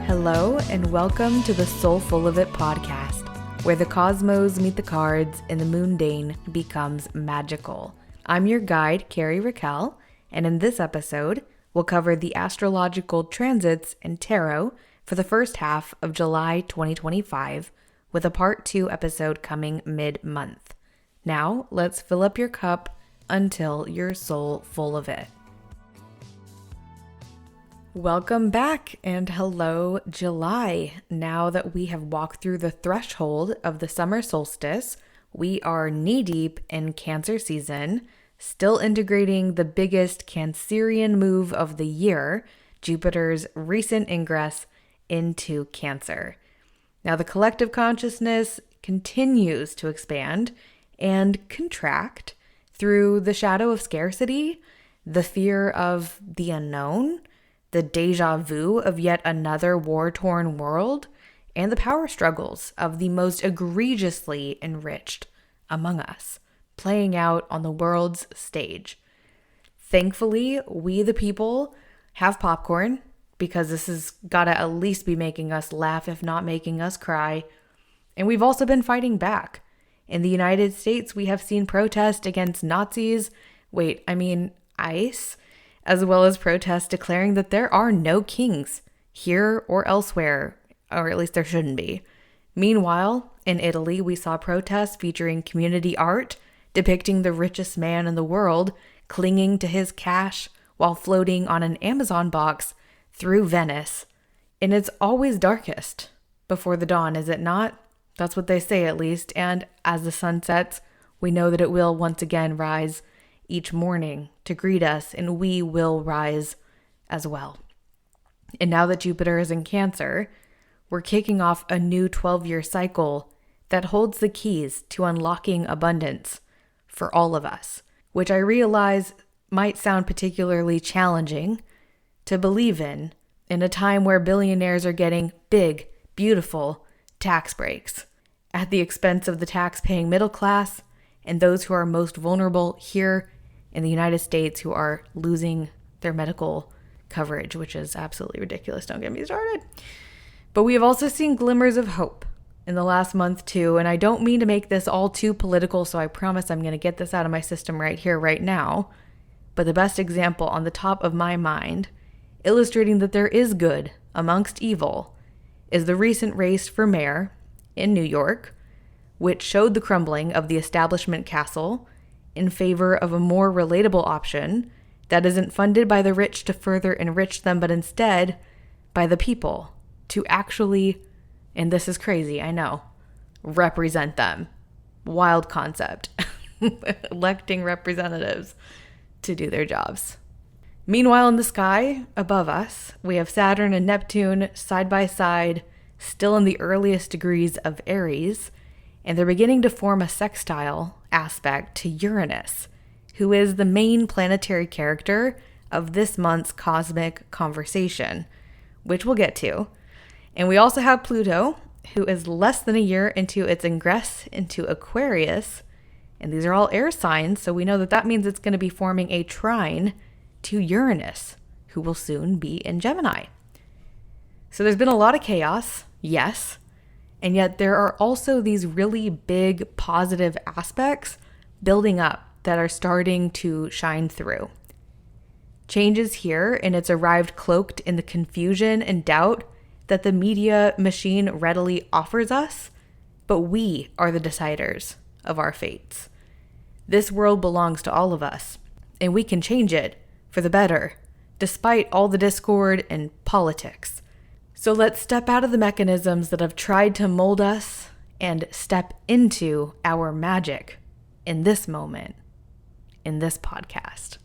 Hello and welcome to the Soulful of It podcast, where the cosmos meet the cards and the mundane becomes magical. I'm your guide, Carrie Raquel, and in this episode, we'll cover the astrological transits and tarot for the first half of July 2025, with a part 2 episode coming mid-month. Now, let's fill up your cup until you're soul full of it. Welcome back and hello July. Now that we have walked through the threshold of the summer solstice, we are knee-deep in Cancer season, still integrating the biggest Cancerian move of the year, Jupiter's recent ingress into Cancer. Now the collective consciousness continues to expand and contract through the shadow of scarcity, the fear of the unknown, the deja vu of yet another war-torn world, and the power struggles of the most egregiously enriched among us, playing out on the world's stage. Thankfully, we the people have popcorn, because this has got to at least be making us laugh, if not making us cry. And we've also been fighting back. In the United States, we have seen protests against Nazis, ICE, as well as protests declaring that there are no kings here or elsewhere, or at least there shouldn't be. Meanwhile, in Italy, we saw protests featuring community art depicting the richest man in the world clinging to his cash while floating on an Amazon box through Venice. And it's always darkest before the dawn, is it not? That's what they say, at least. And as the sun sets, we know that it will once again rise each morning to greet us, and we will rise as well. And now that Jupiter is in Cancer, we're kicking off a new 12-year cycle that holds the keys to unlocking abundance for all of us, which I realize might sound particularly challenging to believe in a time where billionaires are getting big, beautiful tax breaks at the expense of the tax-paying middle class and those who are most vulnerable here in the United States who are losing their medical coverage, which is absolutely ridiculous. Don't get me started. But we have also seen glimmers of hope in the last month too. And I don't mean to make this all too political, so I promise I'm going to get this out of my system right here, right now. But the best example on the top of my mind, illustrating that there is good amongst evil, is the recent race for mayor in New York, which showed the crumbling of the establishment castle in favor of a more relatable option that isn't funded by the rich to further enrich them, but instead by the people to actually, and this is crazy, I know, represent them. Wild concept. Electing representatives to do their jobs. Meanwhile, in the sky above us, we have Saturn and Neptune side by side, still in the earliest degrees of Aries, and they're beginning to form a sextile aspect to Uranus, who is the main planetary character of this month's cosmic conversation, which we'll get to. And we also have Pluto, who is less than a year into its ingress into Aquarius, and these are all air signs, so we know that that means it's going to be forming a trine to Uranus, who will soon be in Gemini. So there's been a lot of chaos, yes, and yet there are also these really big positive aspects building up that are starting to shine through. Change is here, and it's arrived cloaked in the confusion and doubt that the media machine readily offers us, but we are the deciders of our fates. This world belongs to all of us, and we can change it for the better, despite all the discord and politics. So let's step out of the mechanisms that have tried to mold us and step into our magic in this moment, in this podcast.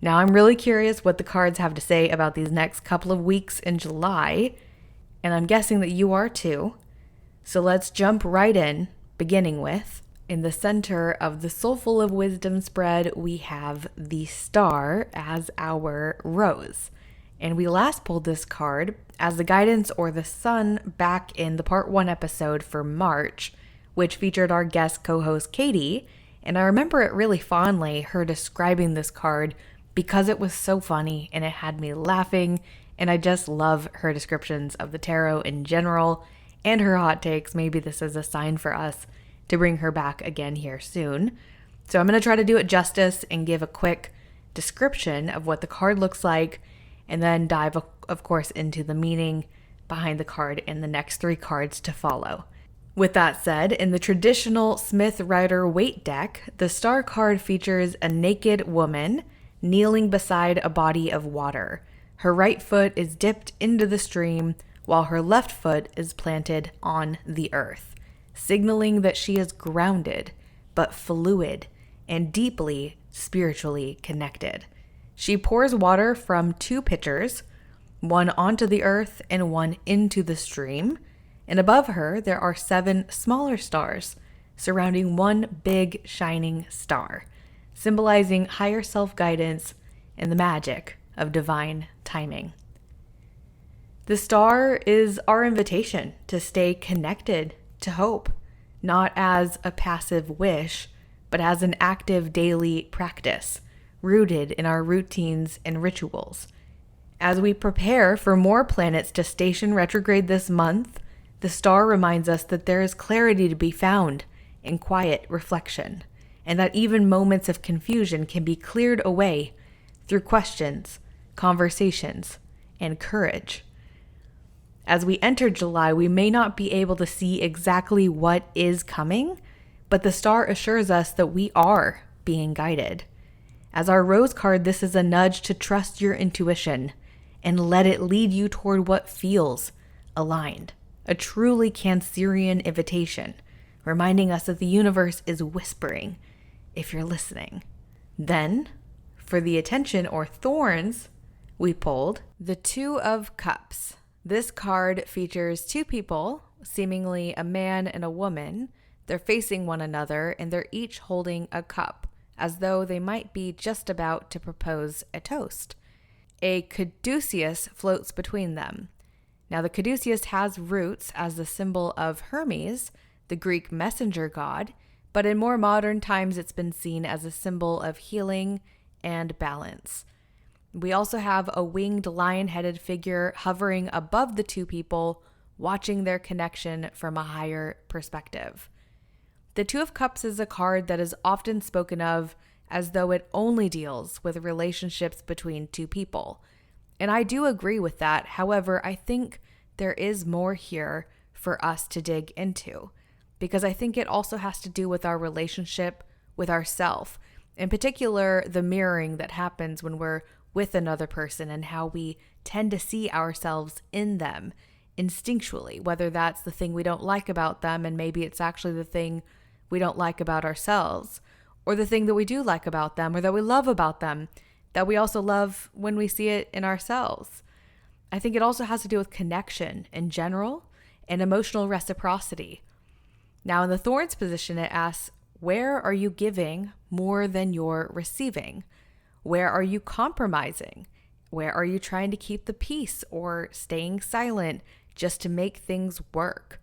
Now, I'm really curious what the cards have to say about these next couple of weeks in July, and I'm guessing that you are too. So let's jump right in, beginning with, in the center of the Soulful of Wisdom spread, we have the Star as our rose. And we last pulled this card as the guidance or the sun back in the part 1 episode for March, which featured our guest co-host Katie. And I remember it really fondly, her describing this card because it was so funny and it had me laughing And I just love her descriptions of the tarot in general and her hot takes. Maybe this is a sign for us to bring her back again here soon. So I'm going to try to do it justice and give a quick description of what the card looks like, and then dive, of course, into the meaning behind the card in the next 3 cards to follow. With that said, in the traditional Smith-Rider-Waite deck, the star card features a naked woman kneeling beside a body of water. Her right foot is dipped into the stream, while her left foot is planted on the earth, signaling that she is grounded, but fluid and deeply spiritually connected. She pours water from 2 pitchers, one onto the earth and one into the stream, and above her there are 7 smaller stars surrounding one big shining star, symbolizing higher self-guidance and the magic of divine timing. The star is our invitation to stay connected to hope, not as a passive wish, but as an active daily practice, rooted in our routines and rituals. As we prepare for more planets to station retrograde this month, the star reminds us that there is clarity to be found in quiet reflection, and that even moments of confusion can be cleared away through questions, conversations, and courage. As we enter July, we may not be able to see exactly what is coming, but the star assures us that we are being guided. As our rose card, this is a nudge to trust your intuition and let it lead you toward what feels aligned. A truly Cancerian invitation, reminding us that the universe is whispering if you're listening. Then, for the attention or thorns, we pulled the 2 of Cups. This card features 2 people, seemingly a man and a woman. They're facing one another and they're each holding a cup, as though they might be just about to propose a toast. A caduceus floats between them. Now, the caduceus has roots as the symbol of Hermes, the Greek messenger god, but in more modern times it's been seen as a symbol of healing and balance. We also have a winged lion-headed figure hovering above the 2 people, watching their connection from a higher perspective. The 2 of Cups is a card that is often spoken of as though it only deals with relationships between 2 people. And I do agree with that. However, I think there is more here for us to dig into, because I think it also has to do with our relationship with ourself. In particular, the mirroring that happens when we're with another person and how we tend to see ourselves in them instinctually, whether that's the thing we don't like about them and maybe it's actually the thing we don't like about ourselves, or the thing that we do like about them or that we love about them that we also love when we see it in ourselves. I think it also has to do with connection in general and emotional reciprocity. Now, in the Thorns position, it asks, where are you giving more than you're receiving? Where are you compromising? Where are you trying to keep the peace or staying silent just to make things work?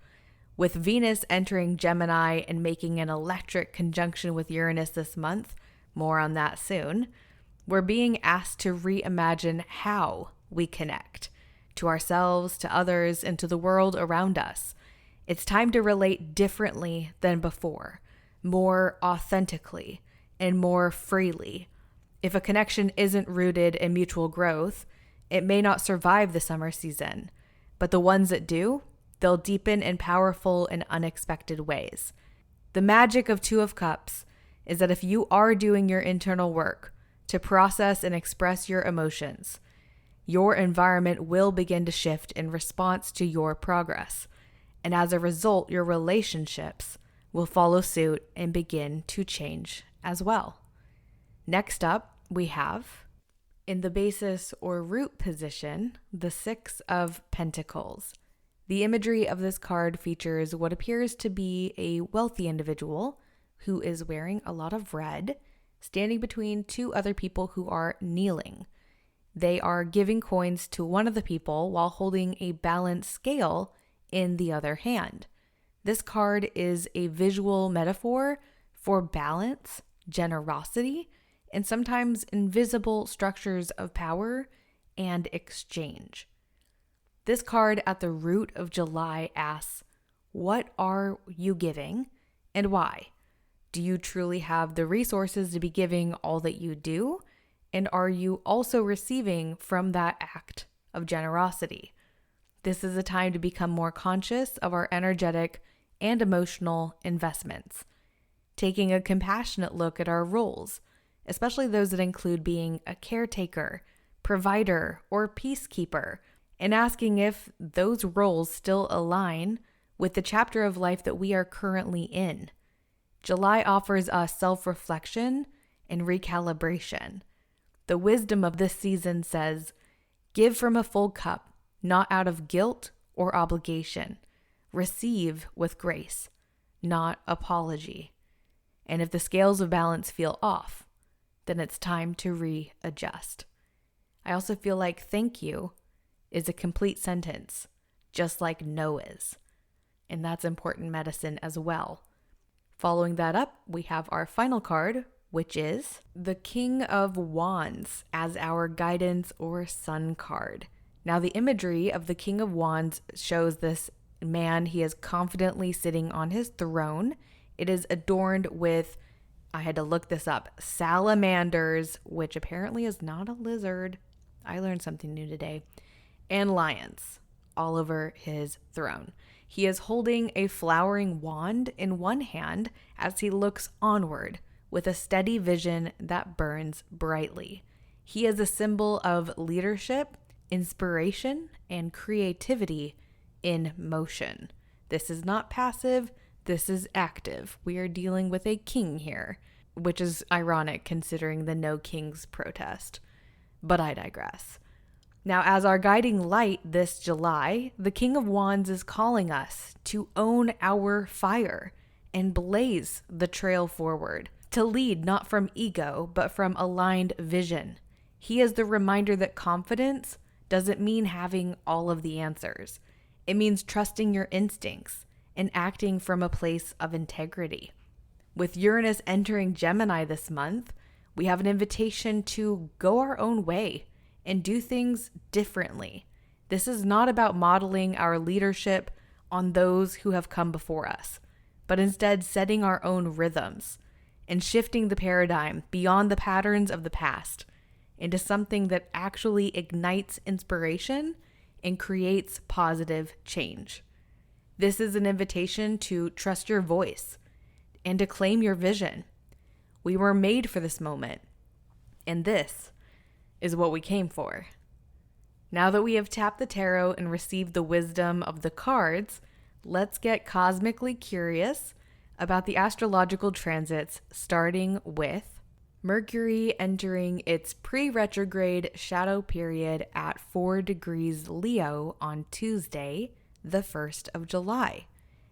With Venus entering Gemini and making an electric conjunction with Uranus this month, more on that soon, we're being asked to reimagine how we connect to ourselves, to others, and to the world around us. It's time to relate differently than before, more authentically, and more freely. If a connection isn't rooted in mutual growth, it may not survive the summer season, but the ones that do, they'll deepen in powerful and unexpected ways. The magic of 2 of Cups is that if you are doing your internal work to process and express your emotions, your environment will begin to shift in response to your progress. And as a result, your relationships will follow suit and begin to change as well. Next up, we have, in the basis or root position, the 6 of Pentacles. The imagery of this card features what appears to be a wealthy individual who is wearing a lot of red, standing between 2 other people who are kneeling. They are giving coins to one of the people while holding a balanced scale in the other hand. This card is a visual metaphor for balance, generosity, and sometimes invisible structures of power and exchange. This card at the root of July asks, what are you giving and why? Do you truly have the resources to be giving all that you do? And are you also receiving from that act of generosity? This is a time to become more conscious of our energetic and emotional investments, taking a compassionate look at our roles, especially those that include being a caretaker, provider, or peacekeeper, and asking if those roles still align with the chapter of life that we are currently in. July offers us self-reflection and recalibration. The wisdom of this season says, give from a full cup, not out of guilt or obligation. Receive with grace, not apology. And if the scales of balance feel off, then it's time to readjust. I also feel like thank you is a complete sentence, just like no is. And that's important medicine as well. Following that up, we have our final card, which is the King of Wands as our guidance or sun card. Now, the imagery of the King of Wands shows this man. He is confidently sitting on his throne. It is adorned with, I had to look this up, salamanders, which apparently is not a lizard. I learned something new today. And lions all over his throne. He is holding a flowering wand in one hand as he looks onward with a steady vision that burns brightly. He is a symbol of leadership, inspiration, and creativity in motion. This is not passive, this is active. We are dealing with a king here, which is ironic considering the No Kings protest. But I digress. Now, as our guiding light this July, the King of Wands is calling us to own our fire and blaze the trail forward, to lead not from ego, but from aligned vision. He is the reminder that confidence doesn't mean having all of the answers. It means trusting your instincts and acting from a place of integrity. With Uranus entering Gemini this month, we have an invitation to go our own way and do things differently. This is not about modeling our leadership on those who have come before us, but instead setting our own rhythms and shifting the paradigm beyond the patterns of the past into something that actually ignites inspiration and creates positive change. This is an invitation to trust your voice and to claim your vision. We were made for this moment, and this is what we came for. Now that we have tapped the tarot and received the wisdom of the cards, let's get cosmically curious about the astrological transits, starting with Mercury entering its pre-retrograde shadow period at 4 degrees Leo on Tuesday, the 1st of July.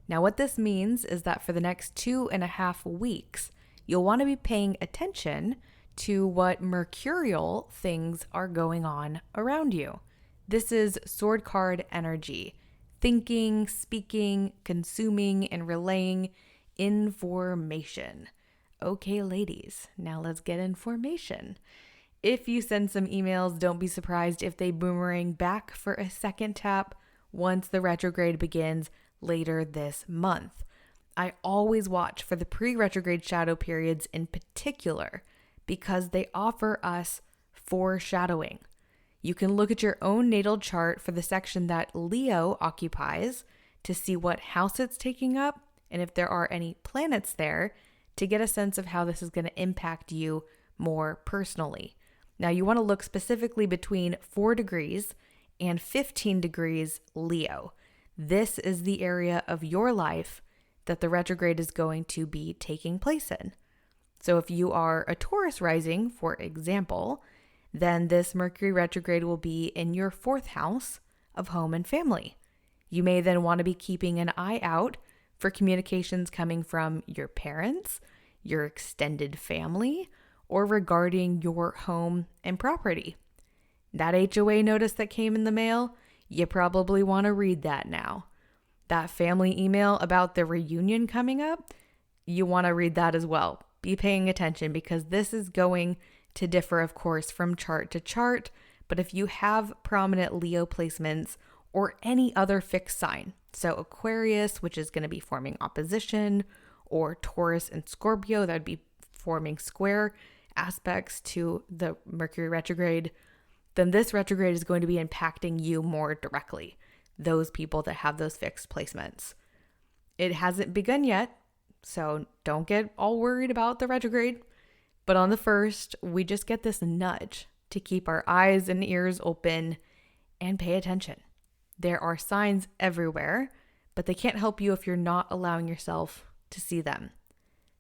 Now, what this means is that for the next 2.5 weeks, you'll want to be paying attention to what mercurial things are going on around you. This is sword card energy, thinking, speaking, consuming, and relaying information. Okay, ladies, now let's get information. If you send some emails, don't be surprised if they boomerang back for a second tap once the retrograde begins later this month. I always watch for the pre-retrograde shadow periods in particular because they offer us foreshadowing. You can look at your own natal chart for the section that Leo occupies to see what house it's taking up and if there are any planets there to get a sense of how this is going to impact you more personally. Now, you want to look specifically between 4 degrees and 15 degrees Leo. This is the area of your life that the retrograde is going to be taking place in. So if you are a Taurus rising, for example, then this Mercury retrograde will be in your 4th house of home and family. You may then want to be keeping an eye out for communications coming from your parents, your extended family, or regarding your home and property. That HOA notice that came in the mail, you probably want to read that now. That family email about the reunion coming up, you want to read that as well. Be paying attention because this is going to differ, of course, from chart to chart, But if you have prominent Leo placements or any other fixed sign, so Aquarius, which is going to be forming opposition, or Taurus and Scorpio, that would be forming square aspects to the Mercury retrograde, then this retrograde is going to be impacting you more directly, those people that have those fixed placements. It hasn't begun yet, so don't get all worried about the retrograde. But on the 1st, we just get this nudge to keep our eyes and ears open and pay attention. There are signs everywhere, but they can't help you if you're not allowing yourself to see them.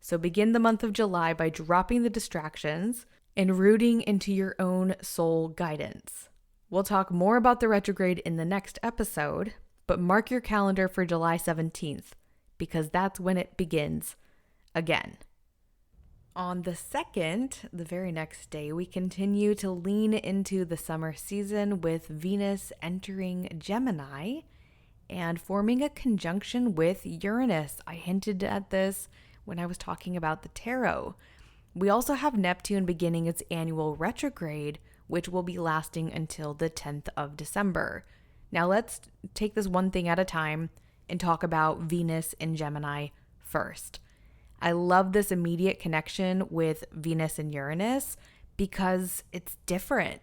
So begin the month of July by dropping the distractions and rooting into your own soul guidance. We'll talk more about the retrograde in the next episode, but mark your calendar for July 17th, because that's when it begins again. On the 2nd, the very next day, we continue to lean into the summer season with Venus entering Gemini and forming a conjunction with Uranus. I hinted at this when I was talking about the tarot. We also have Neptune beginning its annual retrograde, which will be lasting until the 10th of December. Now let's take this one thing at a time and talk about Venus in Gemini first. I love this immediate connection with Venus and Uranus because it's different.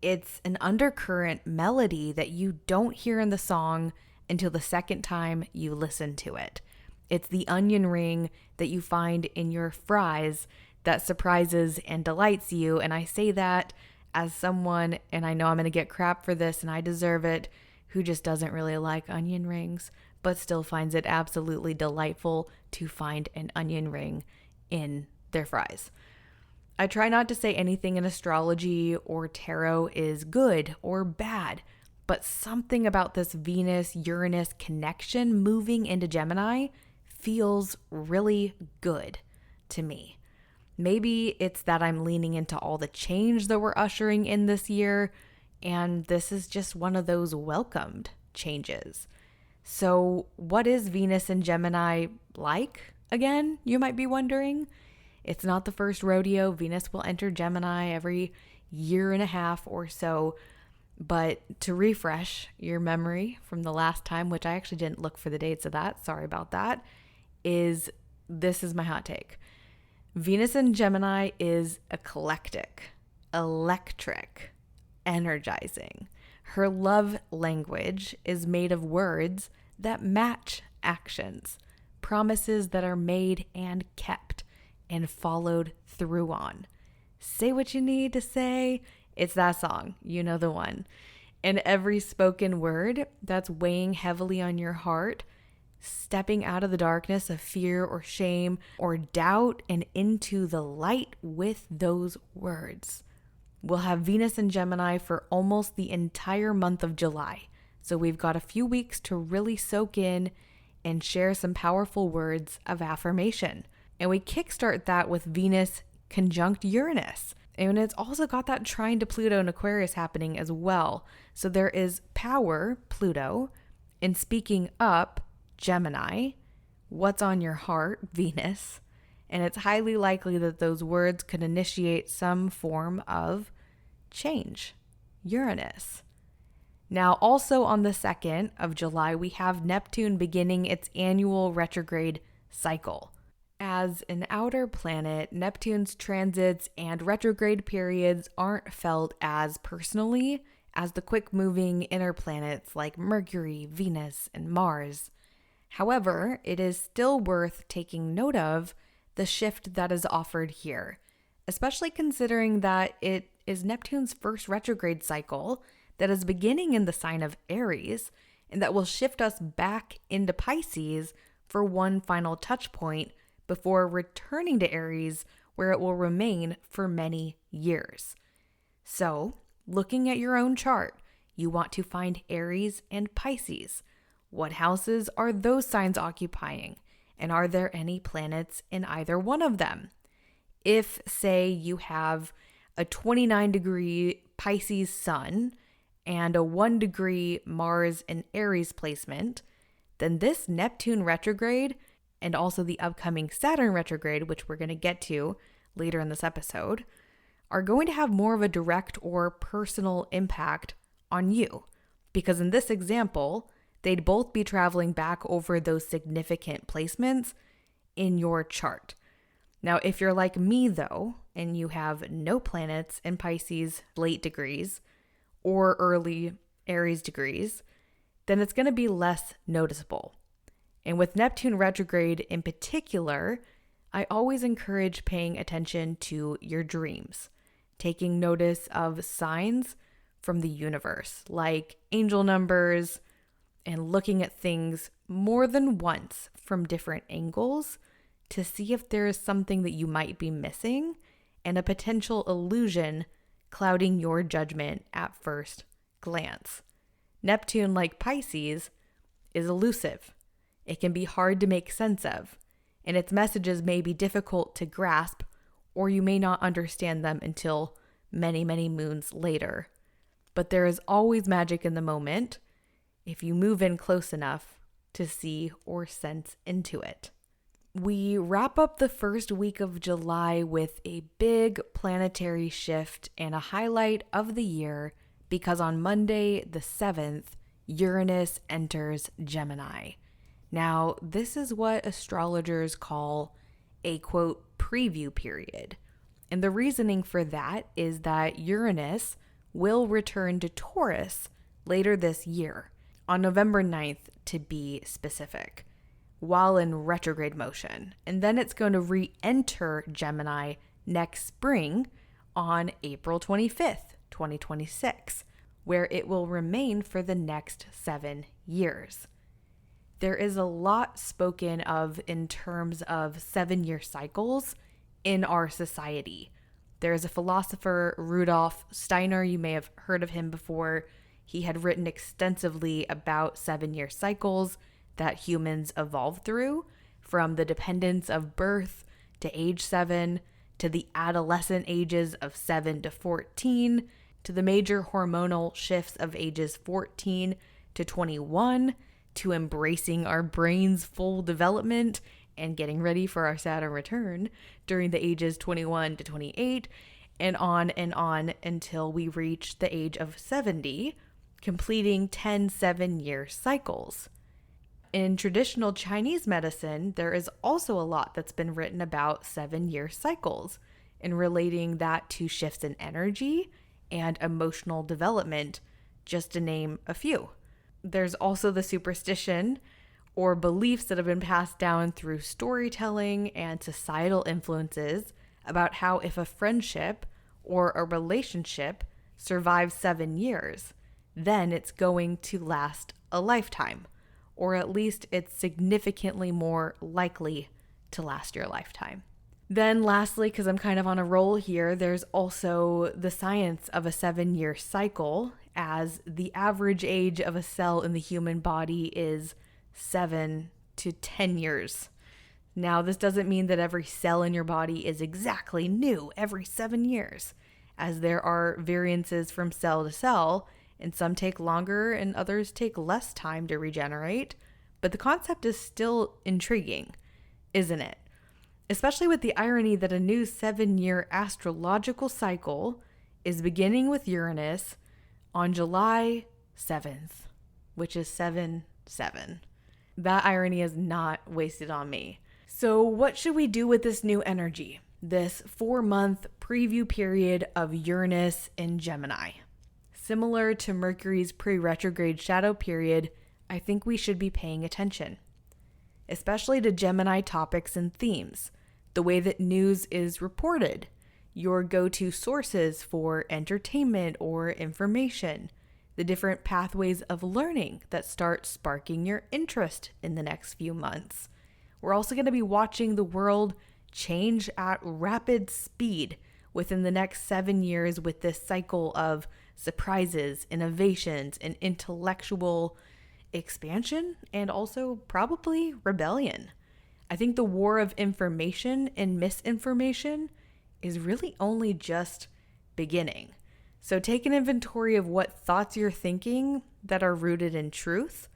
It's an undercurrent melody that you don't hear in the song until the second time you listen to it. It's the onion ring that you find in your fries that surprises and delights you. And I say that as someone, and I know I'm going to get crap for this and I deserve it, who just doesn't really like onion rings, but still finds it absolutely delightful to find an onion ring in their fries. I try not to say anything in astrology or tarot is good or bad, but something about this Venus-Uranus connection moving into Gemini feels really good to me. Maybe it's that I'm leaning into all the change that we're ushering in this year, and this is just one of those welcomed changes. So what is Venus in Gemini like again, you might be wondering? It's not the first rodeo. Venus will enter Gemini every year and a half or so. But to refresh your memory from the last time, which I actually didn't look for the dates of that, sorry about that, this is my hot take. Venus in Gemini is eclectic, electric, energizing. Her love language is made of words that match actions, promises that are made and kept and followed through on. Say what you need to say. It's that song. You know the one. And every spoken word that's weighing heavily on your heart, stepping out of the darkness of fear or shame or doubt and into the light with those words. We'll have Venus in Gemini for almost the entire month of July. So we've got a few weeks to really soak in and share some powerful words of affirmation. And we kickstart that with Venus conjunct Uranus. And it's also got that trine to Pluto and Aquarius happening as well. So there is power, Pluto, in speaking up, Gemini, what's on your heart, Venus, and it's highly likely that those words could initiate some form of change, Uranus. Now, also on the 2nd of July, we have Neptune beginning its annual retrograde cycle. As an outer planet, Neptune's transits and retrograde periods aren't felt as personally as the quick-moving inner planets like Mercury, Venus, and Mars. However, it is still worth taking note of the shift that is offered here, especially considering that it is Neptune's first retrograde cycle that is beginning in the sign of Aries and that will shift us back into Pisces for one final touch point before returning to Aries, where it will remain for many years. So, looking at your own chart, you want to find Aries and Pisces. What houses are those signs occupying? And are there any planets in either one of them? If, say, you have a 29-degree Pisces sun and a 1-degree Mars and Aries placement, then this Neptune retrograde and also the upcoming Saturn retrograde, which we're going to get to later in this episode, are going to have more of a direct or personal impact on you. Because in this example, they'd both be traveling back over those significant placements in your chart. Now, if you're like me though, and you have no planets in Pisces late degrees or early Aries degrees, then it's going to be less noticeable. And with Neptune retrograde in particular, I always encourage paying attention to your dreams, taking notice of signs from the universe, like angel numbers, and looking at things more than once from different angles to see if there is something that you might be missing and a potential illusion clouding your judgment at first glance. Neptune, like Pisces, is elusive. It can be hard to make sense of, and its messages may be difficult to grasp, or you may not understand them until many, many moons later. But there is always magic in the moment if you move in close enough to see or sense into it. We wrap up the first week of July with a big planetary shift and a highlight of the year because on Monday, the 7th, Uranus enters Gemini. Now, this is what astrologers call a quote preview period. And the reasoning for that is that Uranus will return to Taurus later this year, on November 9th to be specific, while in retrograde motion. And then it's going to re-enter Gemini next spring on April 25th, 2026, where it will remain for the next 7 years. There is a lot spoken of in terms of 7-year cycles in our society. There is a philosopher, Rudolf Steiner, you may have heard of him before. He had written extensively about 7-year cycles that humans evolve through, from the dependence of birth to age 7, to the adolescent ages of 7 to 14, to the major hormonal shifts of ages 14 to 21, to embracing our brain's full development and getting ready for our Saturn return during the ages 21 to 28, and on until we reach the age of 70, completing 10 7-year cycles. In traditional Chinese medicine, there is also a lot that's been written about 7-year cycles and relating that to shifts in energy and emotional development, just to name a few. There's also the superstition or beliefs that have been passed down through storytelling and societal influences about how if a friendship or a relationship survives 7 years, then it's going to last a lifetime, or at least it's significantly more likely to last your lifetime. Then lastly, because I'm kind of on a roll here, there's also the science of a 7-year cycle, as the average age of a cell in the human body is 7 to 10 years. Now, this doesn't mean that every cell in your body is exactly new every 7 years, as there are variances from cell to cell, and some take longer and others take less time to regenerate. But the concept is still intriguing, isn't it? Especially with the irony that a new 7-year astrological cycle is beginning with Uranus on July 7th, which is 7/7. That irony is not wasted on me. So what should we do with this new energy? This 4-month preview period of Uranus in Gemini. Similar to Mercury's pre-retrograde shadow period, I think we should be paying attention, especially to Gemini topics and themes, the way that news is reported, your go-to sources for entertainment or information, the different pathways of learning that start sparking your interest in the next few months. We're also going to be watching the world change at rapid speed within the next 7 years with this cycle of surprises, innovations, and intellectual expansion, and also probably rebellion. I think the war of information and misinformation is really only just beginning. So take an inventory of what thoughts you're thinking that are rooted in truth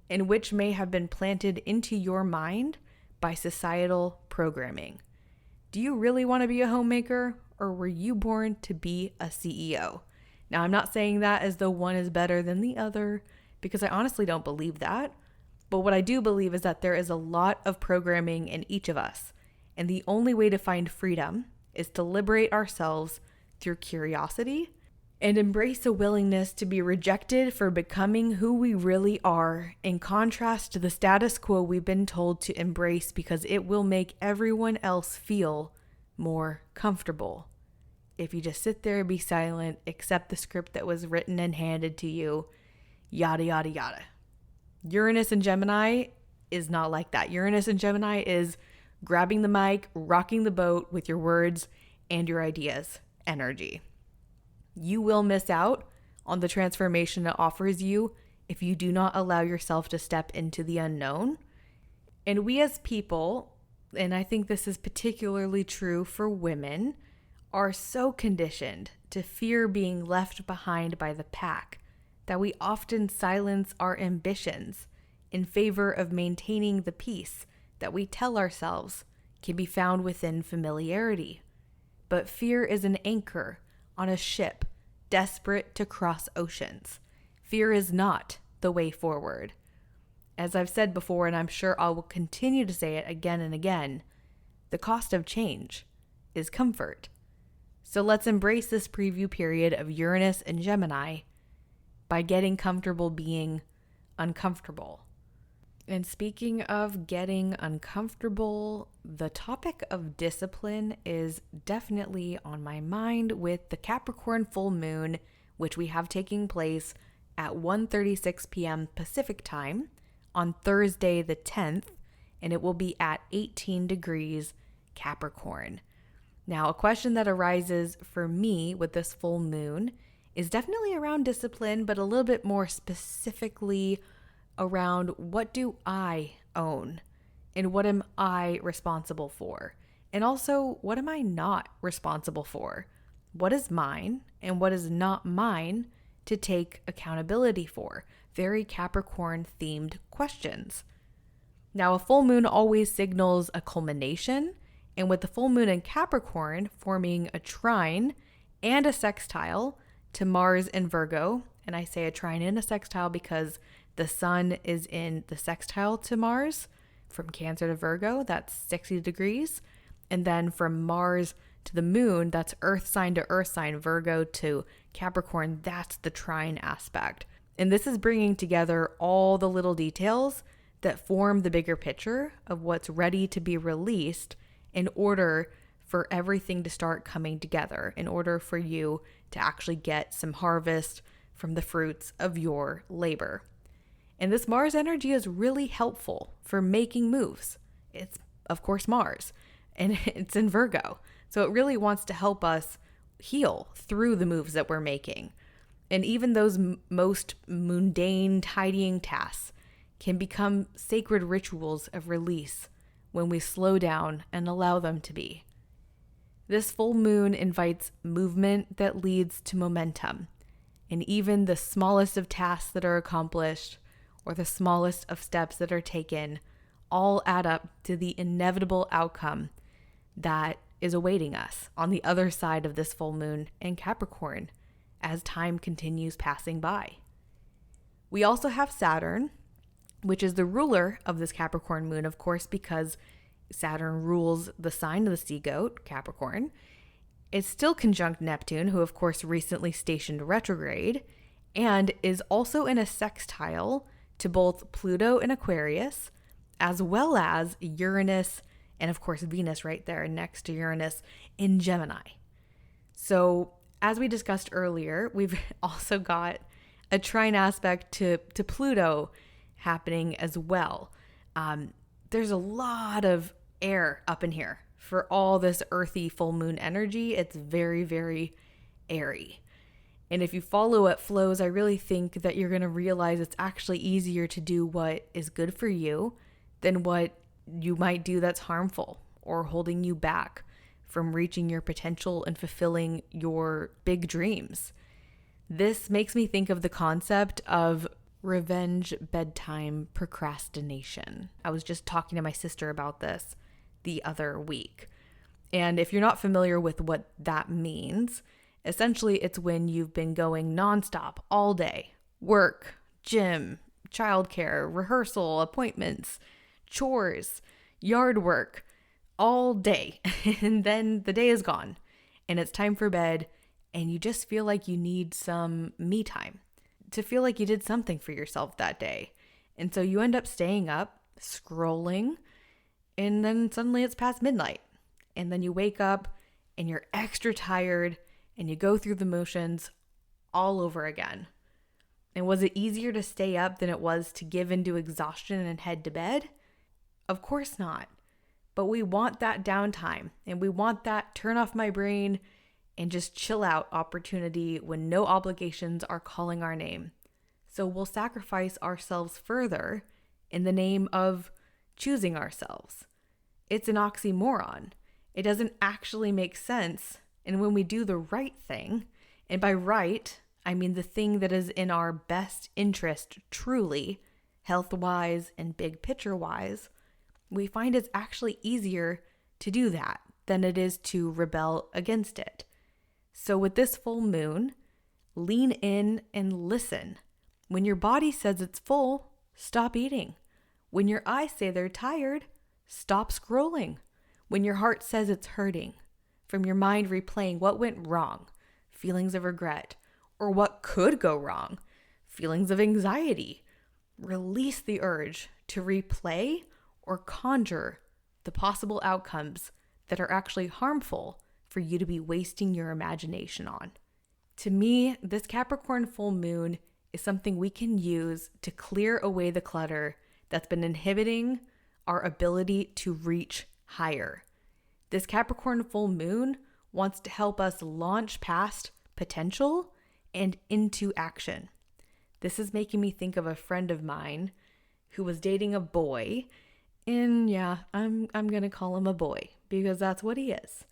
and which may have been planted into your mind by societal programming. Do you really want to be a homemaker, or were you born to be a CEO? Now, I'm not saying that as though one is better than the other, because I honestly don't believe that. But what I do believe is that there is a lot of programming in each of us. And the only way to find freedom is to liberate ourselves through curiosity and embrace a willingness to be rejected for becoming who we really are, in contrast to the status quo we've been told to embrace because it will make everyone else feel more comfortable. If you just sit there, be silent, accept the script that was written and handed to you, yada, yada, yada. Uranus and Gemini is not like that. Uranus and Gemini is grabbing the mic, rocking the boat with your words and your ideas energy. You will miss out on the transformation it offers you if you do not allow yourself to step into the unknown. And we as people, and I think this is particularly true for women, are so conditioned to fear being left behind by the pack that we often silence our ambitions in favor of maintaining the peace that we tell ourselves can be found within familiarity. But fear is an anchor on a ship desperate to cross oceans. Fear is not the way forward. As I've said before, and I'm sure I will continue to say it again and again, the cost of change is comfort. So let's embrace this preview period of Uranus and Gemini by getting comfortable being uncomfortable. And speaking of getting uncomfortable, the topic of discipline is definitely on my mind with the Capricorn Full Moon, which we have taking place at 1:36 p.m. Pacific time on Thursday the 10th, and it will be at 18 degrees Capricorn. Now, a question that arises for me with this full moon is definitely around discipline, but a little bit more specifically around what do I own and what am I responsible for? And also, what am I not responsible for? What is mine and what is not mine to take accountability for? Very Capricorn themed questions. Now, a full moon always signals a culmination, and with the full moon in Capricorn forming a trine and a sextile to Mars in Virgo, and I say a trine and a sextile because the sun is in the sextile to Mars from Cancer to Virgo, that's 60 degrees. And then from Mars to the moon, that's earth sign to earth sign, Virgo to Capricorn, that's the trine aspect. And this is bringing together all the little details that form the bigger picture of what's ready to be released in order for everything to start coming together, in order for you to actually get some harvest from the fruits of your labor. And this Mars energy is really helpful for making moves. It's, of course, Mars, and it's in Virgo. So it really wants to help us heal through the moves that we're making. And even those most mundane tidying tasks can become sacred rituals of release when we slow down and allow them to be. This full moon invites movement that leads to momentum. And even the smallest of tasks that are accomplished or the smallest of steps that are taken all add up to the inevitable outcome that is awaiting us on the other side of this full moon in Capricorn as time continues passing by. We also have Saturn, which is the ruler of this Capricorn moon, of course, because Saturn rules the sign of the sea goat, Capricorn. It's still conjunct Neptune, who of course recently stationed retrograde, and is also in a sextile to both Pluto in Aquarius, as well as Uranus, and of course Venus right there next to Uranus in Gemini. So as we discussed earlier, we've also got a trine aspect to Pluto happening as well. There's a lot of air up in here for all this earthy full moon energy. It's very, very airy. And if you follow what flows, I really think that you're going to realize it's actually easier to do what is good for you than what you might do that's harmful or holding you back from reaching your potential and fulfilling your big dreams. This makes me think of the concept of revenge bedtime procrastination. I was just talking to my sister about this the other week. And if you're not familiar with what that means, essentially it's when you've been going nonstop all day: work, gym, childcare, rehearsal, appointments, chores, yard work, all day. And then the day is gone and it's time for bed, and you just feel like you need some me time to feel like you did something for yourself that day. And so you end up staying up, scrolling, and then suddenly it's past midnight. And then you wake up and you're extra tired and you go through the motions all over again. And was it easier to stay up than it was to give into exhaustion and head to bed? Of course not. But we want that downtime, and we want that turn off my brain and just chill out opportunity when no obligations are calling our name. So we'll sacrifice ourselves further in the name of choosing ourselves. It's an oxymoron. It doesn't actually make sense. And when we do the right thing, and by right, I mean the thing that is in our best interest truly, health-wise and big picture-wise, we find it's actually easier to do that than it is to rebel against it. So with this full moon, lean in and listen. When your body says it's full, stop eating. When your eyes say they're tired, stop scrolling. When your heart says it's hurting, from your mind replaying what went wrong, feelings of regret, or what could go wrong, feelings of anxiety, release the urge to replay or conjure the possible outcomes that are actually harmful for you to be wasting your imagination on. To me, this Capricorn full moon is something we can use to clear away the clutter that's been inhibiting our ability to reach higher. This Capricorn full moon wants to help us launch past potential and into action. This is making me think of a friend of mine who was dating a boy, and yeah, I'm going to call him a boy because that's what he is.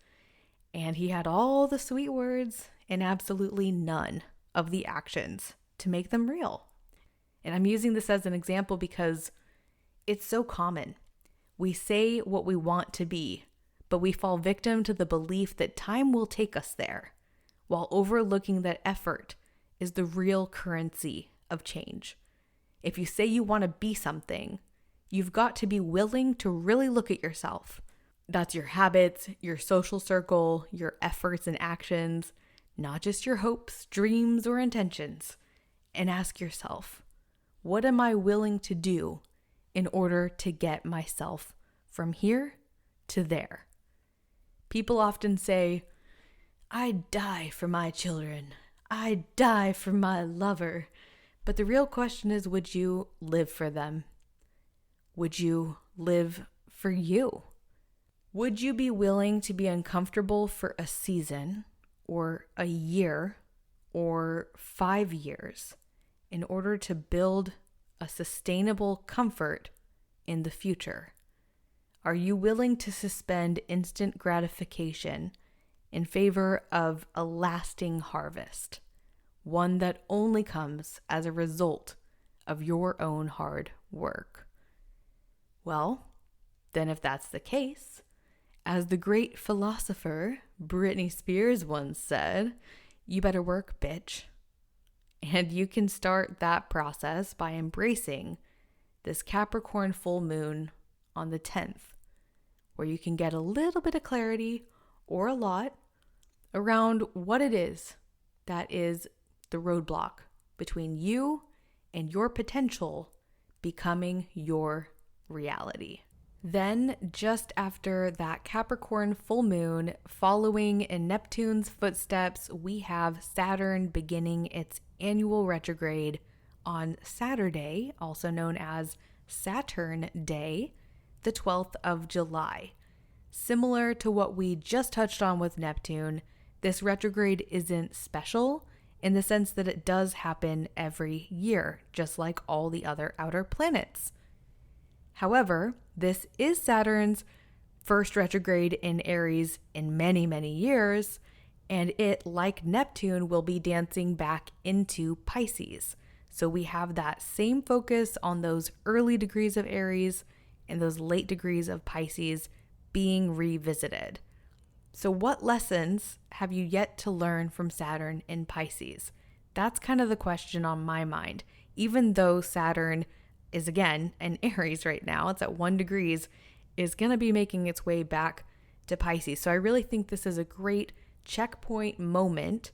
And he had all the sweet words and absolutely none of the actions to make them real. And I'm using this as an example because it's so common. We say what we want to be, but we fall victim to the belief that time will take us there, while overlooking that effort is the real currency of change. If you say you want to be something, you've got to be willing to really look at yourself. That's your habits, your social circle, your efforts and actions, not just your hopes, dreams, or intentions. And ask yourself, what am I willing to do in order to get myself from here to there? People often say, I'd die for my children. I'd die for my lover. But the real question is, would you live for them? Would you live for you? Would you be willing to be uncomfortable for a season or a year or 5 years in order to build a sustainable comfort in the future? Are you willing to suspend instant gratification in favor of a lasting harvest, one that only comes as a result of your own hard work? Well, then if that's the case, as the great philosopher Britney Spears once said, you better work, bitch. And you can start that process by embracing this Capricorn full moon on the 10th, where you can get a little bit of clarity or a lot around what it is that is the roadblock between you and your potential becoming your reality. Then, just after that Capricorn full moon, following in Neptune's footsteps, we have Saturn beginning its annual retrograde on Saturday, also known as Saturn Day, the 12th of July. Similar to what we just touched on with Neptune, this retrograde isn't special in the sense that it does happen every year, just like all the other outer planets. However, this is Saturn's first retrograde in Aries in many, many years, and it, like Neptune, will be dancing back into Pisces. So we have that same focus on those early degrees of Aries and those late degrees of Pisces being revisited. So what lessons have you yet to learn from Saturn in Pisces? That's kind of the question on my mind. Even though Saturn is again in Aries right now, it's at 1 degree, is going to be making its way back to Pisces. So I really think this is a great checkpoint moment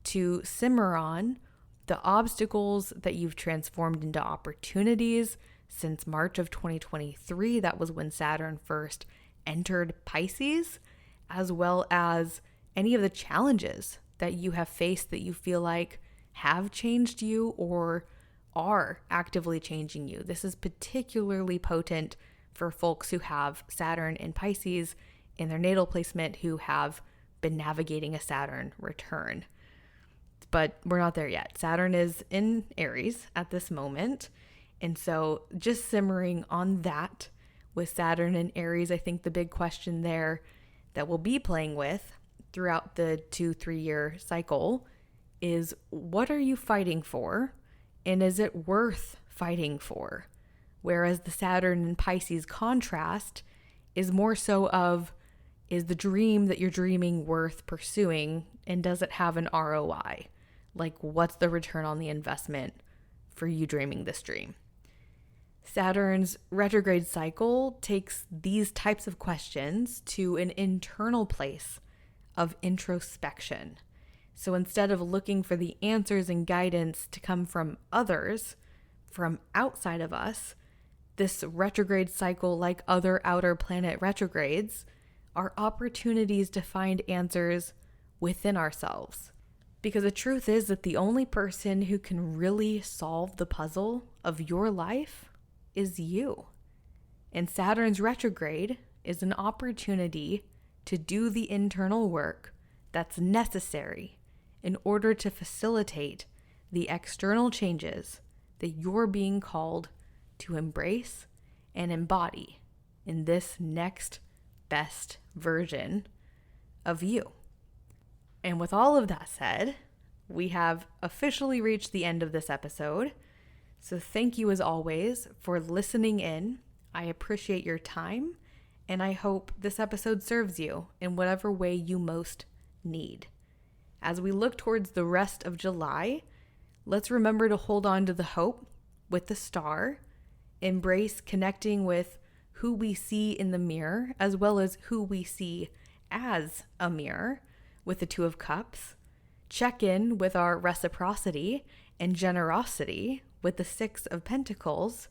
to simmer on the obstacles that you've transformed into opportunities since March of 2023. That was when Saturn first entered Pisces, as well as any of the challenges that you have faced that you feel like have changed you or are actively changing you. This is particularly potent for folks who have Saturn in Pisces in their natal placement who have been navigating a Saturn return. But we're not there yet. Saturn is in Aries at this moment. And so just simmering on that with Saturn in Aries, I think the big question there that we'll be playing with throughout the 2-3 year cycle is, what are you fighting for? And is it worth fighting for? Whereas the Saturn and Pisces contrast is more so of, is the dream that you're dreaming worth pursuing, and does it have an ROI? Like, what's the return on the investment for you dreaming this dream? Saturn's retrograde cycle takes these types of questions to an internal place of introspection. So instead of looking for the answers and guidance to come from others, from outside of us, this retrograde cycle, like other outer planet retrogrades, are opportunities to find answers within ourselves. Because the truth is that the only person who can really solve the puzzle of your life is you. And Saturn's retrograde is an opportunity to do the internal work that's necessary in order to facilitate the external changes that you're being called to embrace and embody in this next best version of you. And with all of that said, we have officially reached the end of this episode. So thank you as always for listening in. I appreciate your time, and I hope this episode serves you in whatever way you most need. As we look towards the rest of July, let's remember to hold on to the hope with the star, embrace connecting with who we see in the mirror, as well as who we see as a mirror with the 2 of Cups, check in with our reciprocity and generosity with the 6 of Pentacles,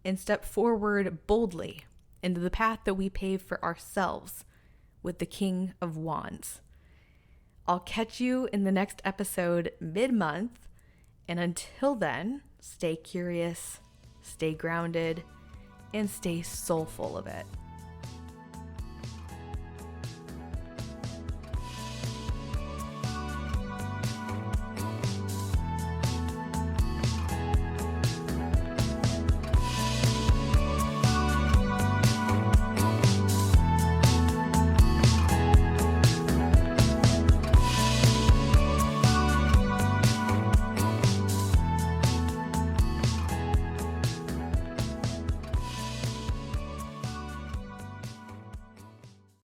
and step forward boldly into the path that we pave for ourselves with the King of Wands. I'll catch you in the next episode mid-month, and until then, stay curious, stay grounded, and stay soulful of it.